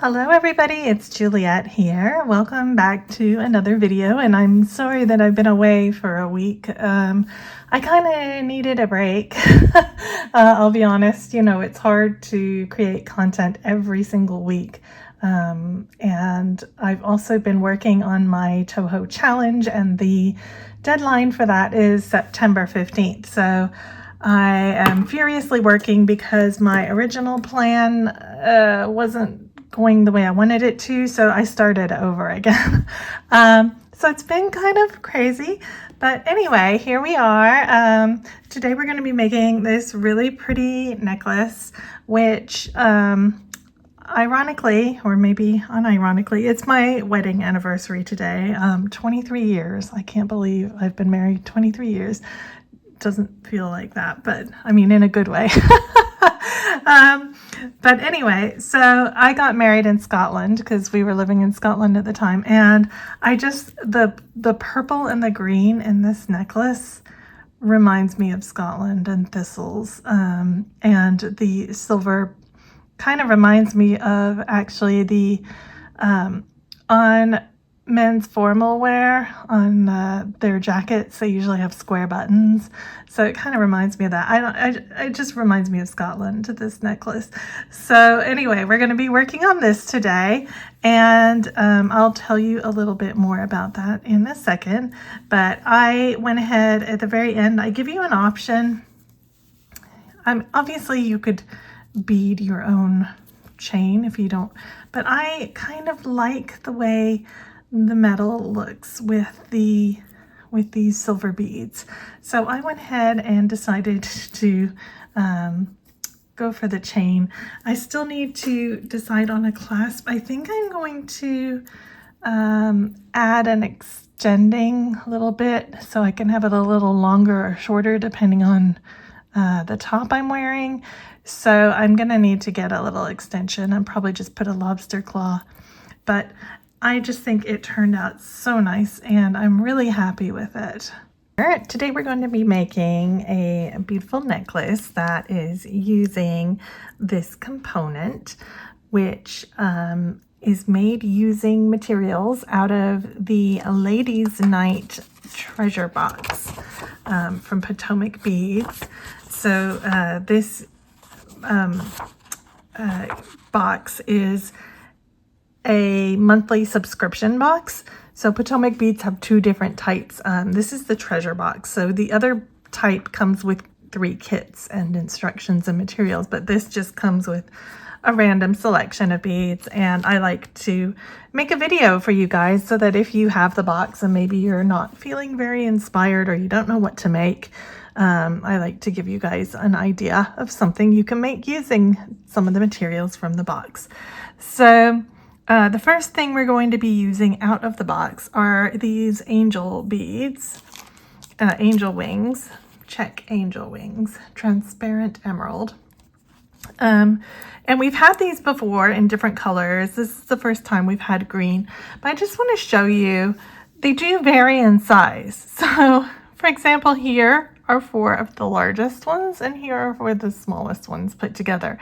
Hello everybody, it's Juliet here. Welcome back to another video, and I'm sorry that I've been away for a week. I kind of needed a break. I'll be honest, it's hard to create content every single week. And I've also been working on my Toho challenge, and the deadline for that is September 15th. So I am furiously working because my original plan wasn't going the way I wanted it to, so I started over again. So it's been kind of crazy, but anyway, here we are. Today we're going to be making this really pretty necklace, which ironically, or maybe unironically, it's my wedding anniversary today. 23 years. I can't believe I've been married 23 years. Doesn't feel like that, but I mean in a good way. But anyway, so I got married in Scotland because we were living in Scotland at the time, and I just the purple and the green in this necklace reminds me of Scotland and thistles, and the silver kind of reminds me of actually the on men's formal wear on their jackets. They usually have square buttons, so it kind of reminds me of that. It just reminds me of Scotland, this necklace. So anyway, we're going to be working on this today, and I'll tell you a little bit more about that in a second. But I went ahead at the very end. I give you an option. Obviously you could bead your own chain if you don't, but I kind of like the way the metal looks with these silver beads. So I went ahead and decided to go for the chain. I still need to decide on a clasp. I think I'm going to add an extending a little bit so I can have it a little longer or shorter depending on the top I'm wearing. So I'm gonna need to get a little extension and probably just put a lobster claw, but I just think it turned out so nice and I'm really happy with it. Today we're going to be making a beautiful necklace that is using this component, which is made using materials out of the Ladies Night treasure box from Potomac Beads. So this box is a monthly subscription box. So Potomac Beads have two different types. This is the treasure box. So the other type comes with 3 kits and instructions and materials, but this just comes with a random selection of beads. And I like to make a video for you guys so that if you have the box and maybe you're not feeling very inspired or you don't know what to make, I like to give you guys an idea of something you can make using some of the materials from the box. So the first thing we're going to be using out of the box are these angel beads, angel wings, check angel wings, transparent emerald. And we've had these before in different colors. This is the first time we've had green, but I just want to show you, they do vary in size. So for example, here are 4 of the largest ones, and here are 4 of the smallest ones put together.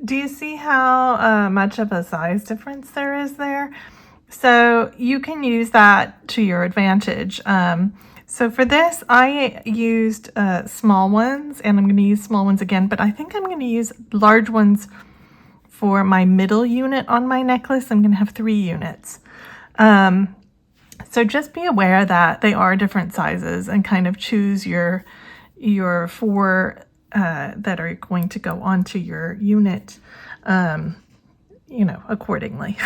Do you see how much of a size difference there is there? So you can use that to your advantage. So for this, I used small ones, and I'm going to use small ones again, but I think I'm going to use large ones for my middle unit on my necklace. I'm going to have 3 units. So just be aware that they are different sizes, and kind of choose your 4 that are going to go onto your unit, accordingly.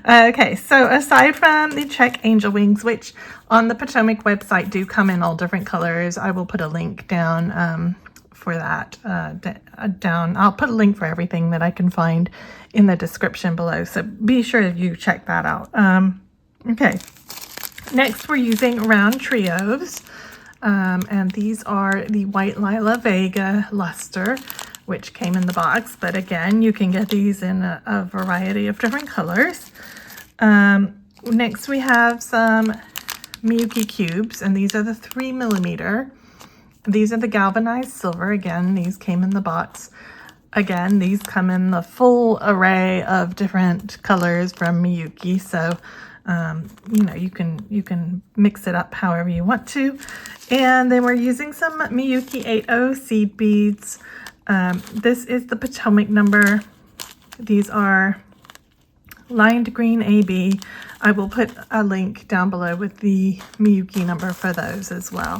Okay, so aside from the check angel wings, which on the Potomac website do come in all different colors, I will put a link down for that. I'll put a link for everything that I can find in the description below, so be sure you check that out. Okay, next we're using round trios. And these are the White Lila Vega Luster, which came in the box, but again, you can get these in a variety of different colors. Next we have some Miyuki cubes, and these are the 3mm. These are the galvanized silver. Again, these came in the box. again, these come in the full array of different colors from Miyuki, so you know, you can mix it up however you want to. And then we're using some Miyuki 80 seed beads. This is the Potomac number. These are lined green AB. I will put a link down below with the Miyuki number for those as well.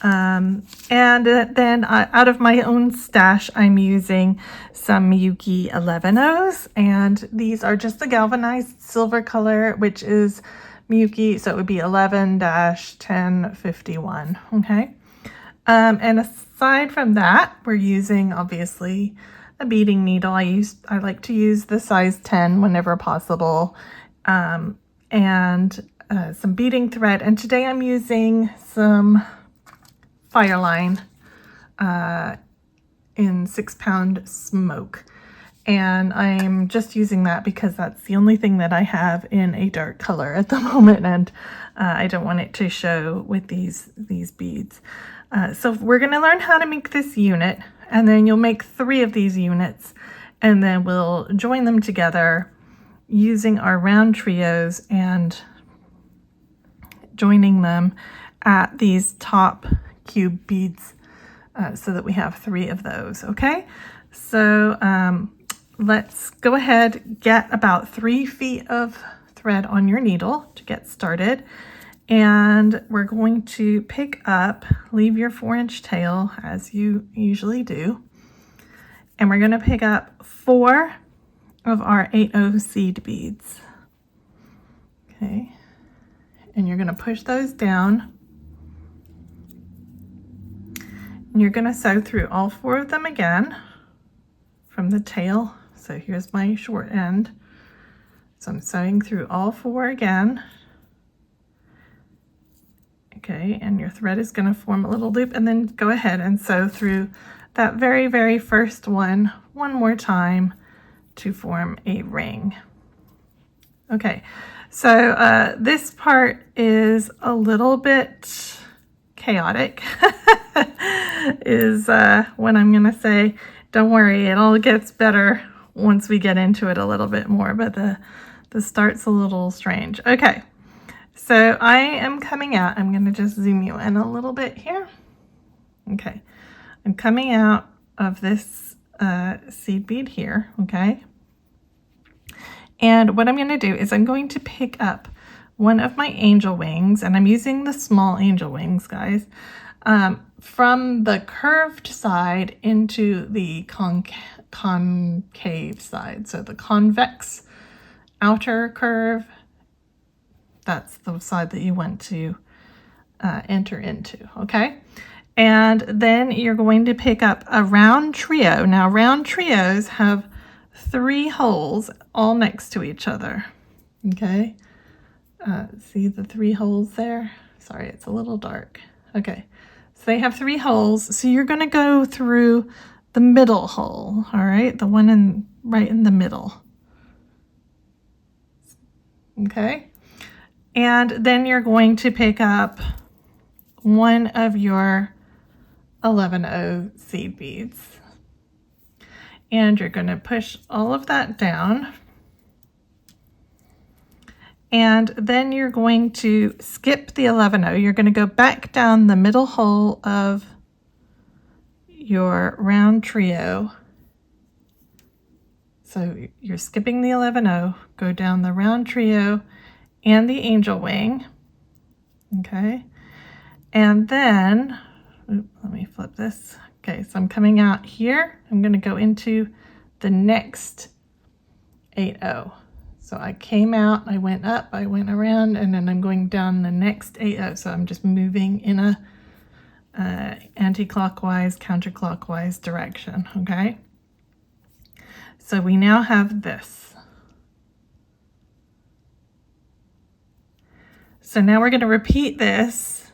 And then out of my own stash, I'm using some Miyuki 11-0s, and these are just the galvanized silver color, which is Miyuki, so it would be 11-1051, okay? And aside from that, we're using, obviously, a beading needle. I like to use the size 10 whenever possible, and some beading thread. And today I'm using some Fireline in 6-pound smoke, and I'm just using that because that's the only thing that I have in a dark color at the moment, and I don't want it to show with these beads. So we're going to learn how to make this unit, and then you'll make 3 of these units, and then we'll join them together using our round trios and joining them at these top cube beads, so that we have 3 of those. Okay, so let's go ahead, get about 3 feet of thread on your needle to get started, and we're going to pick up, leave your 4-inch tail as you usually do, and we're going to pick up 4 of our 80 seed beads. Okay, and you're going to push those down. And you're going to sew through all 4 of them again from the tail. So here's my short end. So I'm sewing through all 4 again. Okay, and your thread is going to form a little loop, and then go ahead and sew through that very, very first one more time to form a ring. Okay, so this part is a little bit chaotic. Is what I'm gonna say. Don't worry, it all gets better once we get into it a little bit more, but the start's a little strange. Okay, so I am coming out. I'm gonna just zoom you in a little bit here. Okay, I'm coming out of this seed bead here, okay? And what I'm gonna do is I'm going to pick up one of my angel wings, and I'm using the small angel wings, guys, from the curved side into the concave side. So the convex outer curve, that's the side that you want to enter into, okay? And then you're going to pick up a round trio. Now, round trios have 3 holes all next to each other, okay? See the 3 holes there? Sorry, it's a little dark. Okay, so they have 3 holes. So you're going to go through the middle hole, all right? The one right in the middle. Okay, and then you're going to pick up one of your 11-0 seed beads, and you're going to push all of that down. And then you're going to skip the 11-0. You're going to go back down the middle hole of your round trio. So you're skipping the 11-0, go down the round trio and the angel wing. Okay. And then, let me flip this. Okay, so I'm coming out here. I'm going to go into the next 8-0. So I came out, I went up, I went around, and then I'm going down the next 8-0. So I'm just moving in a anti-clockwise, counterclockwise direction, okay? So we now have this. So now we're going to repeat this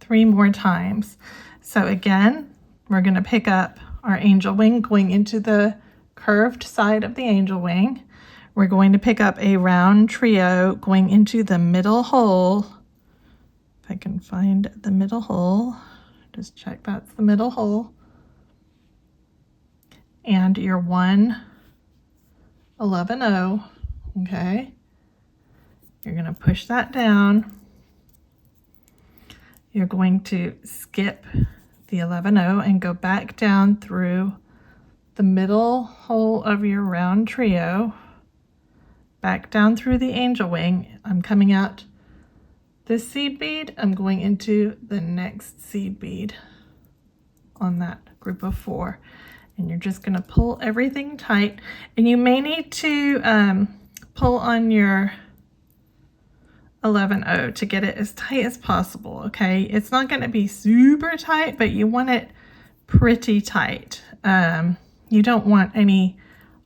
3 more times. So again, we're going to pick up our angel wing going into the curved side of the angel wing. We're going to pick up a round trio going into the middle hole. If I can find the middle hole, just check that's the middle hole. and your 1 11-0, okay? You're going to push that down. You're going to skip the 11-0 and go back down through the middle hole of your round trio, back down through the angel wing. I'm coming out this seed bead, I'm going into the next seed bead on that group of 4, and you're just going to pull everything tight, and you may need to pull on your 11-0 to get it as tight as possible, okay? It's not going to be super tight, but you want it pretty tight. You don't want any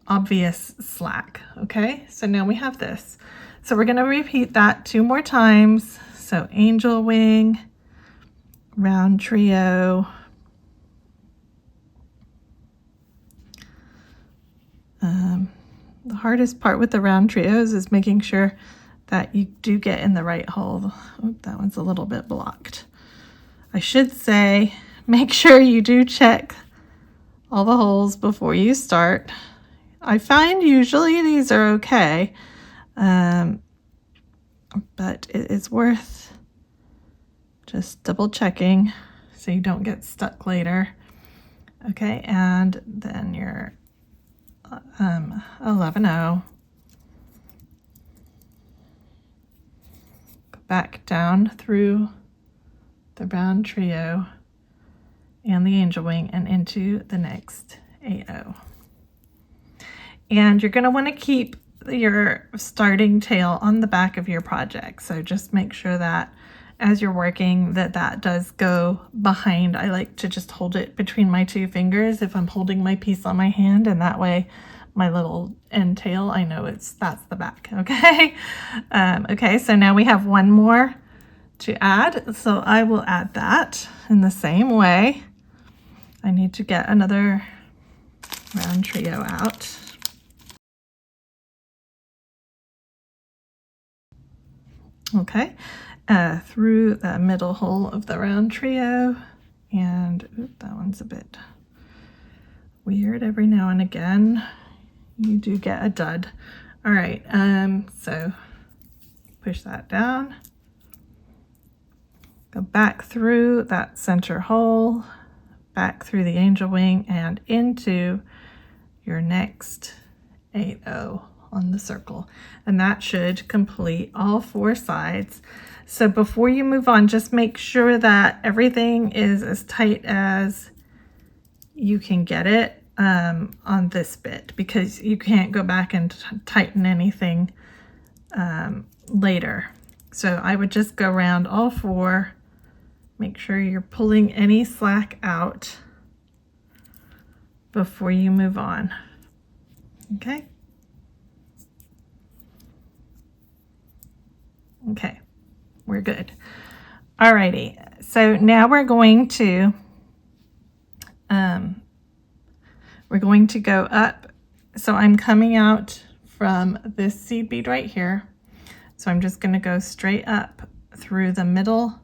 obvious slack, okay? So now we have this. So we're going to repeat that 2 more times. So angel wing, round trio, the hardest part with the round trios is making sure that you do get in the right hole. Oh, that one's a little bit blocked. I should say, make sure you do check all the holes before you start. I find usually these are okay, but it's worth just double checking so you don't get stuck later. Okay, and then your 11-0. Go back down through the round trio and the angel wing and into the next 8-0. And you're going to want to keep your starting tail on the back of your project. So just make sure that as you're working that does go behind. I like to just hold it between my 2 fingers if I'm holding my piece on my hand, and that way my little end tail, I know that's the back, okay? Okay, so now we have 1 more to add, so I will add that in the same way. I need to get another round trio out. Okay, through the middle hole of the round trio, and that one's a bit weird every now and again. You do get a dud. All right, so push that down, go back through that center hole, back through the angel wing, and into your next 8-0 on the circle, and that should complete all 4 sides. So before you move on, just make sure that everything is as tight as you can get it on this bit, because you can't go back and tighten anything later. So I would just go around all 4, make sure you're pulling any slack out before you move on. Okay. Okay, we're good. Alrighty, so now we're going to go up. So I'm coming out from this seed bead right here. So I'm just going to go straight up through the middle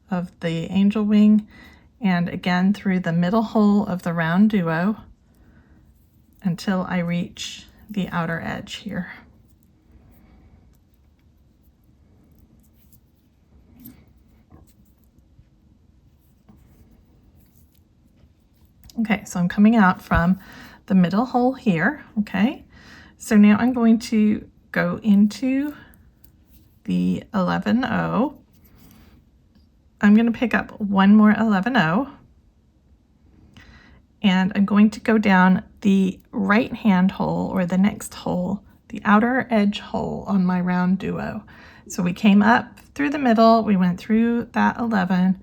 of the angel wing and again through the middle hole of the round duo until I reach the outer edge here. Okay, so I'm coming out from the middle hole here, okay? So now I'm going to go into the 11-0. I'm going to pick up 1 more 11-0, and I'm going to go down the right hand hole, or the next hole, the outer edge hole on my round duo. So we came up through the middle, we went through that 11,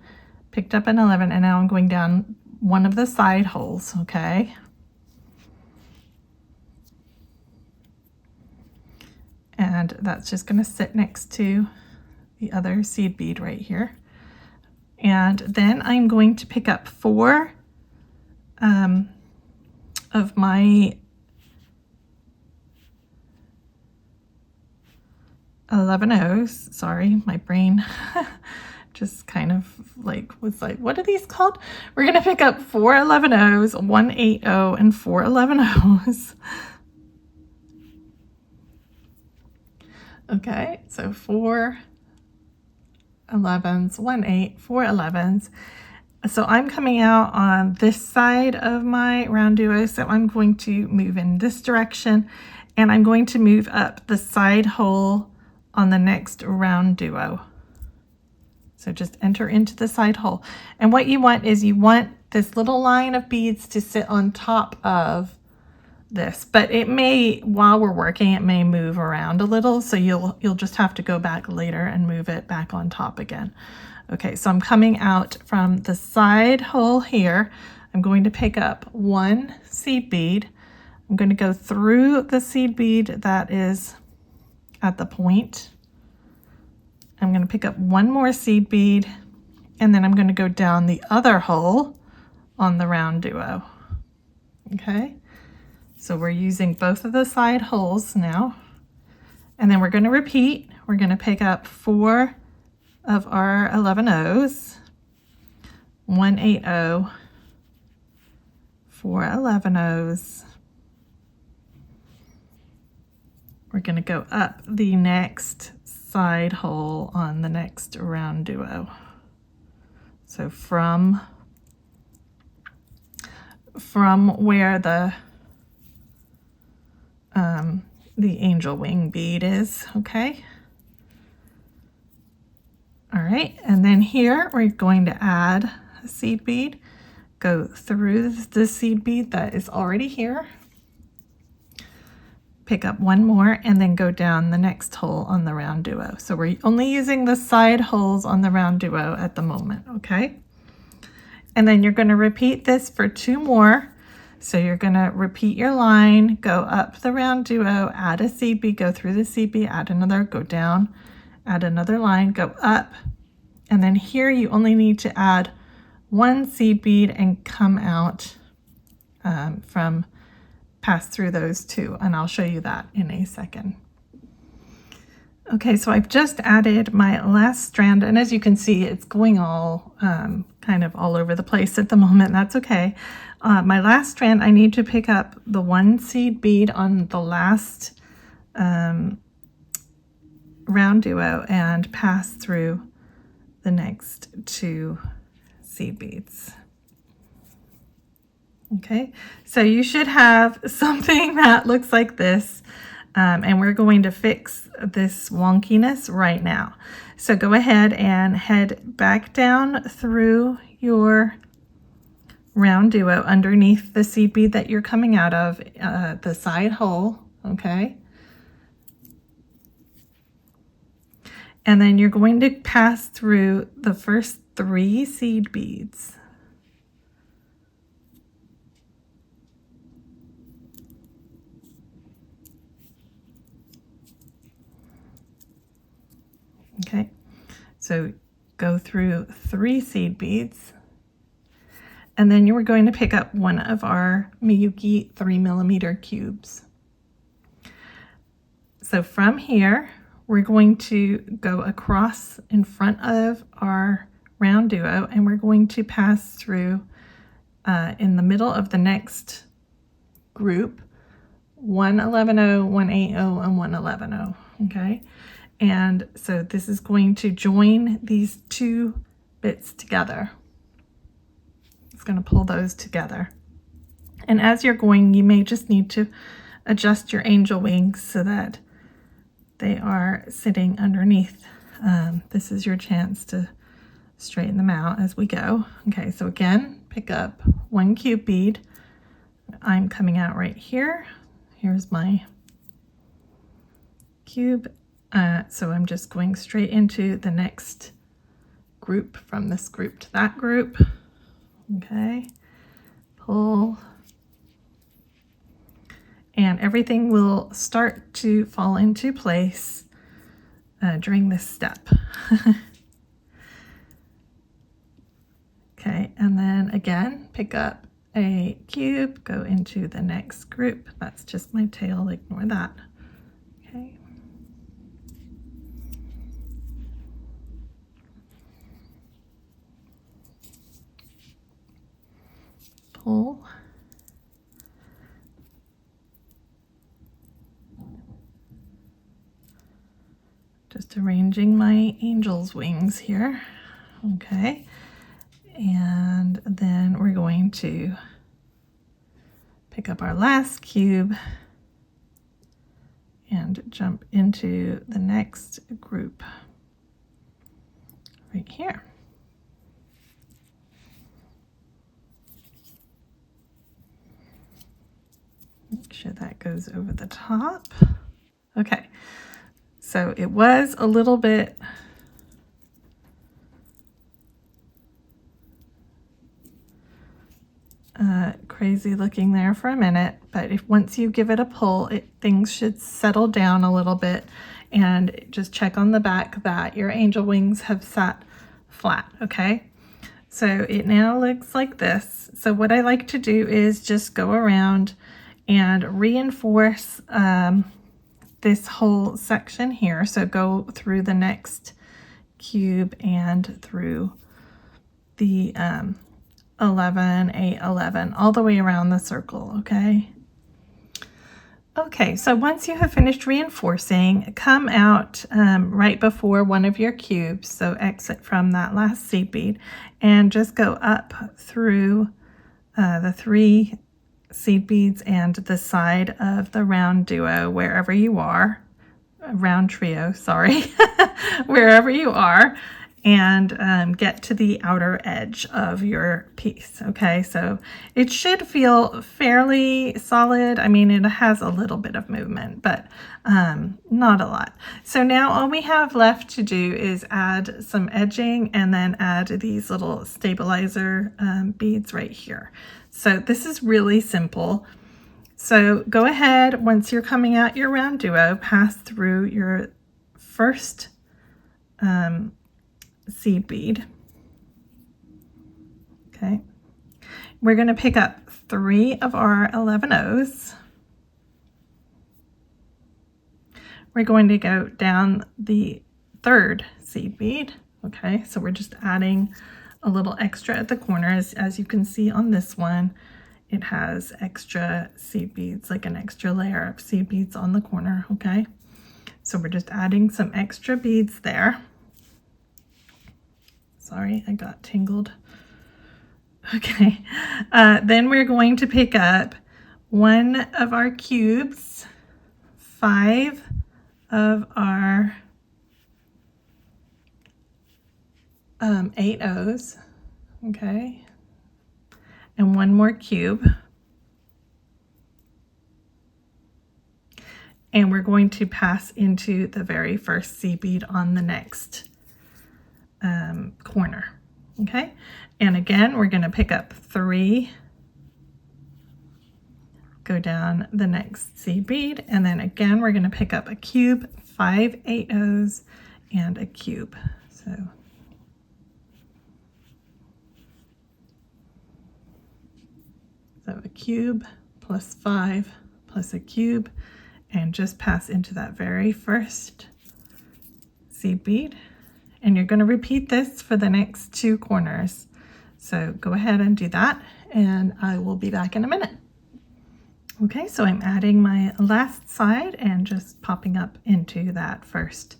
picked up an 11, and now I'm going down one of the side holes, okay? And that's just going to sit next to the other seed bead right here. And then I'm going to pick up 4 of my 11-0s. Sorry, my brain just kind of like was like, what are these called? We're going to pick up 4 11-0s, 1 8-0, and 4 11-0s. Okay, so 4 11s, 1 8, 4 11s. So I'm coming out on this side of my round duo, so I'm going to move in this direction, and I'm going to move up the side hole on the next round duo. So just enter into the side hole. And what you want is you want this little line of beads to sit on top of this, but it may, while we're working, it may move around a little, so you'll just have to go back later and move it back on top again. Okay, so I'm coming out from the side hole here. I'm going to pick up 1 seed bead. I'm going to go through the seed bead that is at the point. I'm going to pick up 1 more seed bead, and then I'm going to go down the other hole on the round duo. Okay, so we're using both of the side holes now, and then we're going to repeat. We're going to pick up 4 of our 11-0s, 1 8-0, 4 11-0s. We're going to go up the next side hole on the next round duo. So from where the angel wing bead is, okay? All right, and then here we're going to add a seed bead, go through the seed bead that is already here, pick up 1 more, and then go down the next hole on the round duo. So we're only using the side holes on the round duo at the moment, okay? And then you're going to repeat this for 2 more. So you're going to repeat your line, go up the round duo, add a seed bead, go through the seed bead, add another, go down, add another line, go up, and then here you only need to add 1 seed bead and come out pass through those 2, and I'll show you that in a second. Okay, so I've just added my last strand, and as you can see, it's going all kind of all over the place at the moment. That's okay. My last strand, I need to pick up the 1 seed bead on the last round duo and pass through the next 2 seed beads. Okay, so you should have something that looks like this, and we're going to fix this wonkiness right now. So go ahead and head back down through your round duo underneath the seed bead that you're coming out of, the side hole, okay? And then you're going to pass through the first 3 seed beads. Okay, so go through 3 seed beads, and then you are going to pick up 1 of our Miyuki 3mm cubes. So from here, we're going to go across in front of our round duo, and we're going to pass through in the middle of the next group, 1 11-0, 1 8-0, and 1 11-0, okay? And so this is going to join these 2 bits together. It's going to pull those together. And as you're going, you may just need to adjust your angel wings so that they are sitting underneath. This is your chance to straighten them out as we go. Okay, so again, pick up 1 cube bead. I'm coming out right here. Here's my cube. So I'm just going straight into the next group, from this group to that group. Okay, pull. And everything will start to fall into place during this step. Okay, and then again, pick up a cube, go into the next group. That's just my tail, ignore that. Okay. pull. Just arranging my angel's wings here. Okay. And then we're going to pick up our last cube and jump into the next group right here. Make sure that goes over the top. Okay, so it was a little bit crazy looking there for a minute, but if once you give it a pull, things should settle down a little bit, and just check on the back that your angel wings have sat flat. Okay, so it now looks like this. So what I like to do is just go around and reinforce this whole section here. So go through the next cube and through the 11, 8, 11, all the way around the circle. Okay. Okay, so once you have finished reinforcing, come out right before one of your cubes, so exit from that last seed bead, and just go up through the 3 seed beads and the side of the round duo, wherever you are, round trio, sorry, wherever you are, and get to the outer edge of your piece. Okay, so it should feel fairly solid. I mean, it has a little bit of movement, but not a lot. So now all we have left to do is add some edging and then add these little stabilizer beads right here. So this is really simple. So go ahead, once you're coming out your round duo, pass through your first seed bead. Okay, we're going to pick up 3 of our 11 O's. We're going to go down the 3rd seed bead. Okay, so we're just adding a little extra at the corners. As you can see on this one, it has extra seed beads, like an extra layer of seed beads on the corner. Okay, so we're just adding some extra beads there. Sorry, I got tangled. Okay, then we're going to pick up 1 of our cubes, 5 of our 8 O's, okay, and 1 more cube. And we're going to pass into the very first seed bead on the next corner. Okay, and again we're going to pick up 3, go down the next seed bead, and then again we're going to pick up a cube, 5 8 O's, and a cube. So a cube plus 5 plus a cube, and just pass into that very first seed bead. And you're going to repeat this for the next 2 corners. So go ahead and do that, and I will be back in a minute. Okay, so I'm adding my last side and just popping up into that first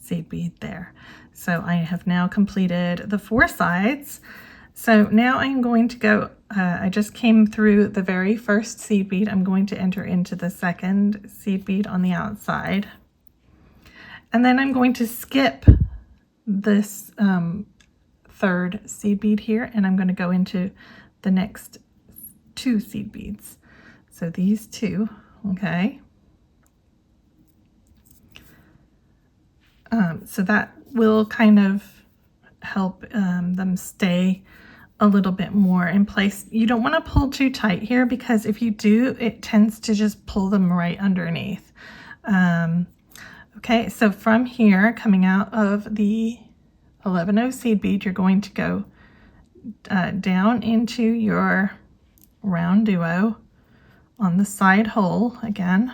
seed bead there. So I have now completed the 4 sides. So now I'm going to go, I just came through the very first seed bead. I'm going to enter into the 2nd seed bead on the outside. And then I'm going to skip this 3rd seed bead here, and I'm going to go into the next 2 seed beads. So these 2, okay. So that will kind of help them stay a little bit more in place. You don't want to pull too tight here, because if you do, it tends to just pull them right underneath. Okay, so from here, coming out of the 11 O seed bead, you're going to go down into your round duo on the side hole again.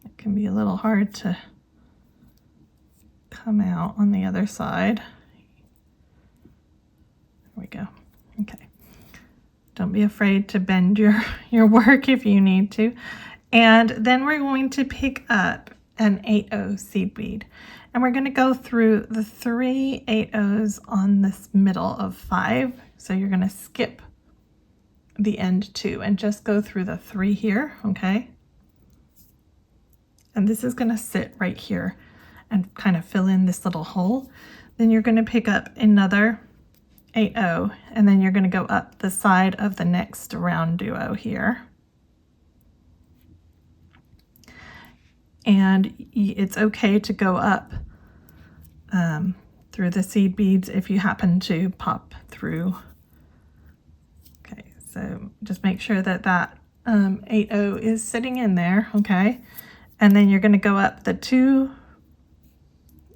It can be a little hard to come out on the other side. There we go. Okay. Don't be afraid to bend your work if you need to. And then we're going to pick up an 8/0 seed bead. And we're going to go through the 3 8/0s on this middle of 5. So you're going to skip the end 2 and just go through the 3 here, okay? And this is going to sit right here and kind of fill in this little hole. Then you're going to pick up another 8/0, and then you're going to go up the side of the next round duo here. And it's okay to go up through the seed beads if you happen to pop through. Okay, so just make sure that that 8/0 is sitting in there, okay? And then you're going to go up the 2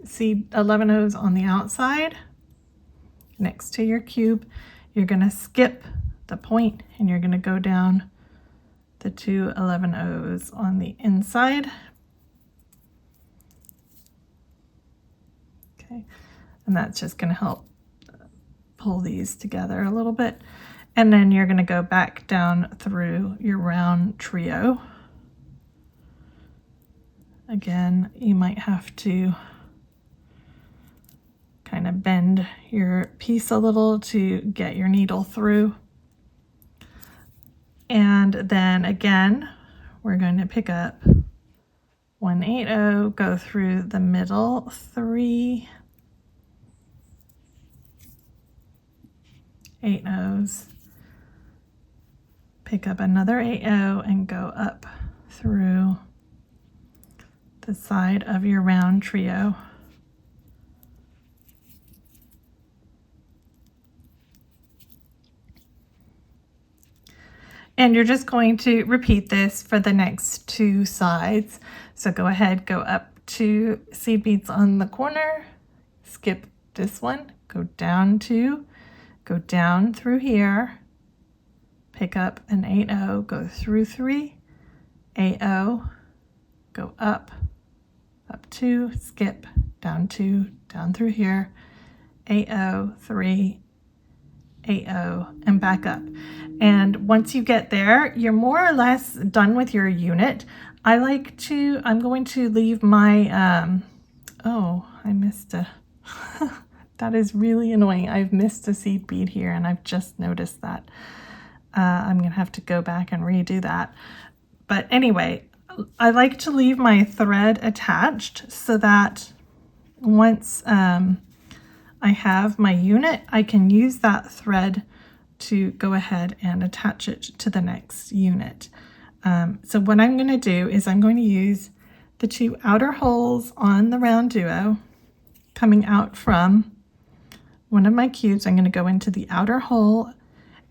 seed 11/0s on the outside next to your cube. You're going to skip the point and you're going to go down the 2 11/0s on the inside. Okay, and that's just going to help pull these together a little bit. And then you're going to go back down through your round trio. Again, you might have to kind of bend your piece a little to get your needle through. And then again, we're going to pick up 1 8/0, go through the middle 3 8/0s, pick up another 8/0 and go up through the side of your round trio. And you're just going to repeat this for the next 2 sides. So go ahead, go up 2 seed beads on the corner, skip this one, go down 2, go down through here, pick up an 8/0, go through 3, 8/0, go up 2, skip, down 2, down through here, 8/0, 3, 8/0, and back up. And once you get there, you're more or less done with your unit. I'm going to leave my, oh, I missed a, that is really annoying. I've missed a seed bead here and I've just noticed that. I'm gonna have to go back and redo that. But anyway, I like to leave my thread attached so that once I have my unit, I can use that thread to go ahead and attach it to the next unit. So what I'm going to do is I'm going to use the 2 outer holes on the round duo coming out from one of my cubes. I'm going to go into the outer hole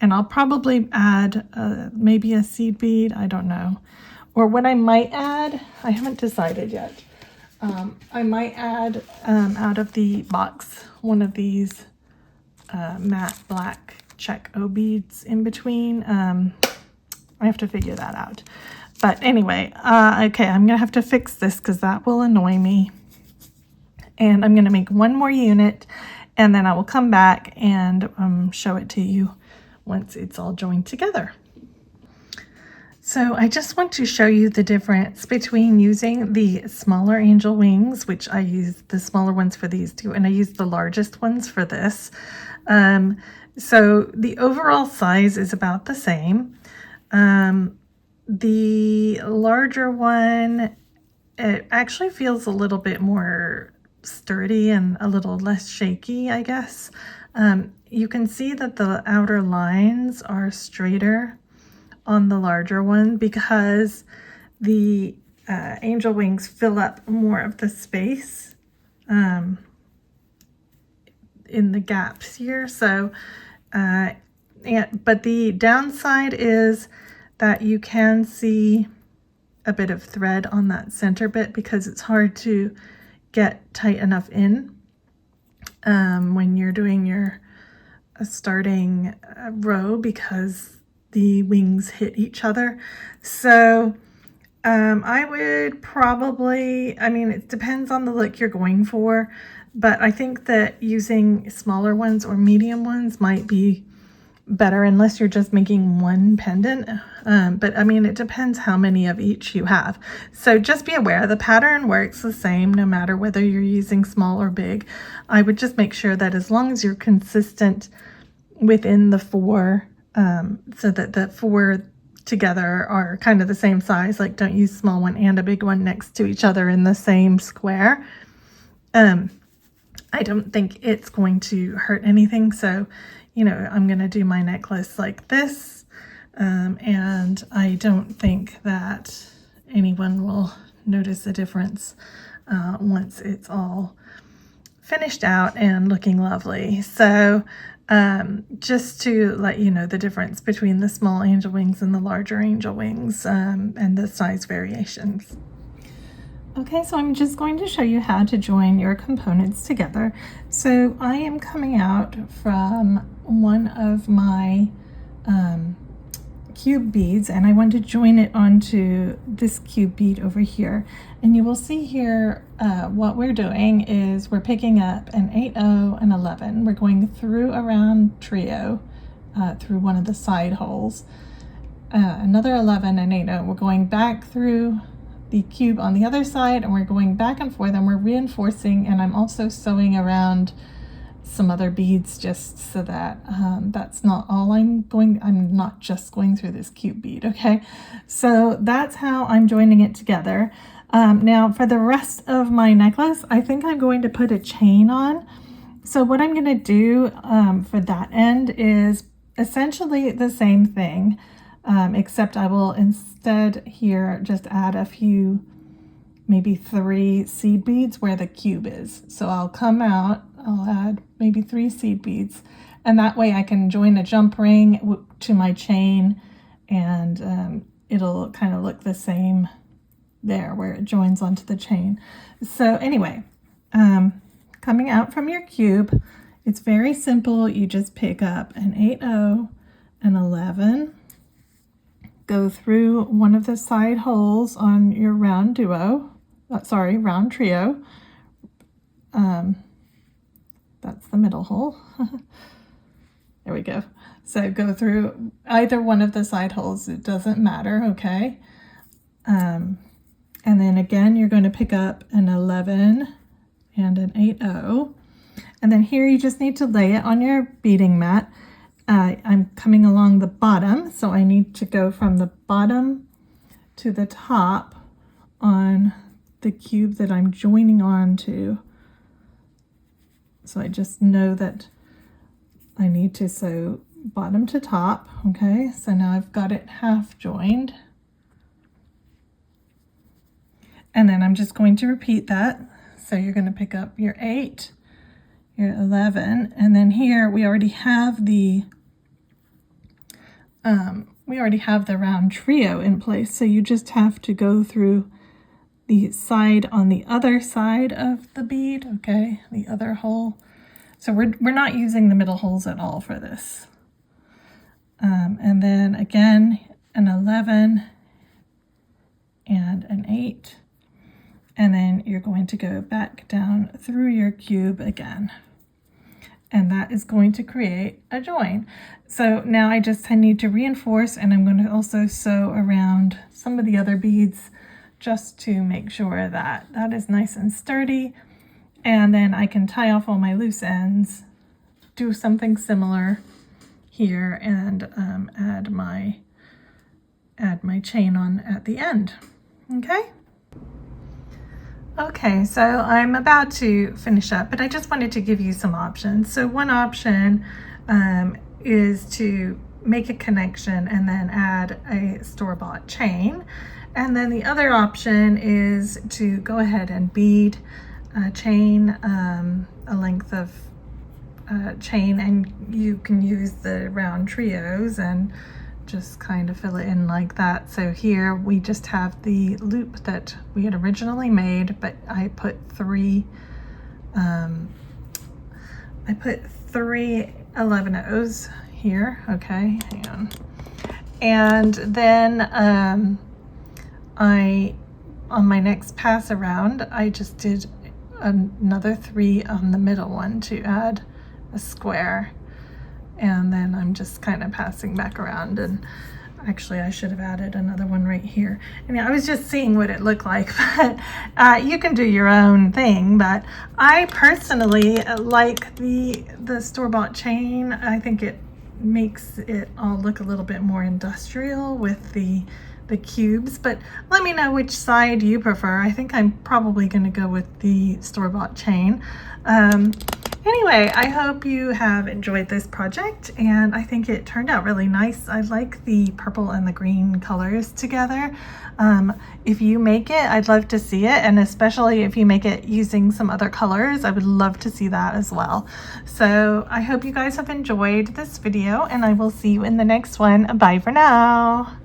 and I'll probably add maybe a seed bead, I don't know. Or what I might add, I haven't decided yet. I might add out of the box one of these matte black check O beads in between. I have to figure that out. But anyway, okay, I'm gonna have to fix this because that will annoy me. And I'm gonna make one more unit and then I will come back and show it to you once it's all joined together. So I just want to show you the difference between using the smaller angel wings, which I use the smaller ones for these two, and I use the largest ones for this. So the overall size is about the same. The larger one, it actually feels a little bit more sturdy and a little less shaky, I guess. You can see that the outer lines are straighter on the larger one because the angel wings fill up more of the space in the gaps here. So, but the downside is that you can see a bit of thread on that center bit because it's hard to get tight enough in when you're doing your starting row because the wings hit each other. So I would probably, I mean, it depends on the look you're going for, but I think that using smaller ones or medium ones might be better unless you're just making one pendant. But I mean, it depends how many of each you have. So just be aware the pattern works the same no matter whether you're using small or big. I would just make sure that as long as you're consistent within the four, so that the four together are kind of the same size, like don't use small one and a big one next to each other in the same square. I don't think it's going to hurt anything. So, you know, I'm going to do my necklace like this. And I don't think that anyone will notice a difference once it's all finished out and looking lovely. So just to let you know the difference between the small angel wings and the larger angel wings, and the size variations. Okay, so I'm just going to show you how to join your components together. So I am coming out from one of my cube beads, and I want to join it onto this cube bead over here. And you will see here what we're doing is we're picking up an 8/0 and 11. We're going through a round trio through one of the side holes. Another 11 and 8/0. We're going back through the cube on the other side, and we're going back and forth, and we're reinforcing, and I'm also sewing around some other beads just so that that's not all I'm not just going through this cube bead. Okay, so that's how I'm joining it together. Now for the rest of my necklace, I think I'm going to put a chain on. So what I'm going to do for that end is essentially the same thing, except I will instead here just add a few, maybe 3 seed beads where the cube is. So I'll come out, I'll add maybe 3 seed beads, and that way I can join a jump ring to my chain, and it'll kind of look the same there where it joins onto the chain. So anyway, coming out from your cube, it's very simple. You just pick up an 8/0 and 11, go through one of the side holes on your round round trio. That's the middle hole. There we go. So go through either one of the side holes, it doesn't matter, okay? And then again, you're going to pick up an 11 and an 8/0. And then here you just need to lay it on your beading mat. I'm coming along the bottom, so I need to go from the bottom to the top on the cube that I'm joining on to. So I just know that I need to sew bottom to top. Okay, so now I've got it half joined. And then I'm just going to repeat that. So you're going to pick up your 8, your 11, and then here we already have the round trio in place. So you just have to go through the side on the other side of the bead, okay, the other hole. So we're not using the middle holes at all for this. And then again, an 11 and an 8. And then you're going to go back down through your cube again. And that is going to create a join. So now I need to reinforce, and I'm going to also sew around some of the other beads just to make sure that that is nice and sturdy. And then I can tie off all my loose ends, do something similar here, and add my chain on at the end. Okay? Okay, so I'm about to finish up, but I just wanted to give you some options. So one option is to make a connection and then add a store-bought chain. And then the other option is to go ahead and bead a chain, a length of chain, and you can use the round trios and just kind of fill it in like that. So here we just have the loop that we had originally made, but I put 3 11/0s here. Okay, hang on. And then on my next pass around, I just did another 3 on the middle one to add a square. and then I'm just kind of passing back around. And actually I should have added another one right here. I mean, I was just seeing what it looked like, but you can do your own thing. But I personally like the store-bought chain. I think it makes it all look a little bit more industrial with the cubes. But let me know which side you prefer. I think I'm probably going to go with the store-bought chain. Anyway, I hope you have enjoyed this project, and I think it turned out really nice. I like the purple and the green colors together. If you make it, I'd love to see it, and especially if you make it using some other colors, I would love to see that as well. So I hope you guys have enjoyed this video, and I will see you in the next one. Bye for now.